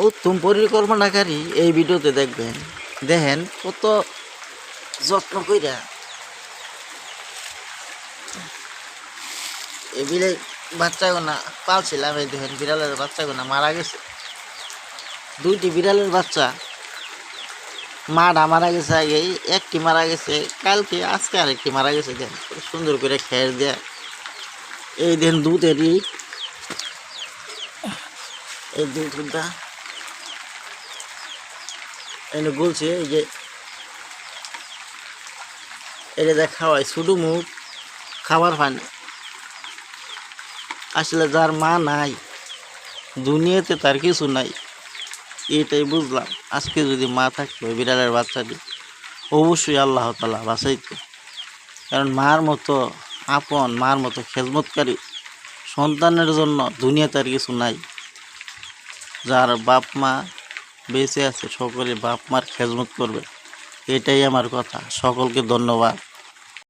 উত্তম পরিকল্পনাকারী এই ভিডিওতে দেখবেন। দেখেন কত যত্ন কইরা এই বিড়াল বাচ্চাগুনা পালছিলাম। এই দেখেন বিড়ালের বাচ্চাগুনা মারা গেছে, দুইটি বিড়ালের বাচ্চা। মাটা মারা গেছে আগেই, একটি মারা গেছে কালকে, আজকে আরেকটি মারা গেছে। দেন সুন্দর করে খেয়ে দেয়া। এই দেন দুধেরই এই দুধটা এনে বলছে, এই যে এটা দেখ খাওয়াই শুধু মুখ খাবার পানি। আসলে যার মা নাই দুনিয়াতে তার কিছু নাই, এটাই বুঝলাম। আজকে যদি মা থাকতো বিড়ালের বাচ্চাটি, অবশ্যই আল্লাহ তাআলা বাঁচাইতো। কারণ মার মতো আপন, মার মতো খেদমতকারী সন্তানের জন্য দুনিয়াতে আর কিছু নাই। যার বাপ মা বেঁচে আছে সকলে বাপ মার খেদমত করবে, এটাই আমার কথা। সকলকে ধন্যবাদ।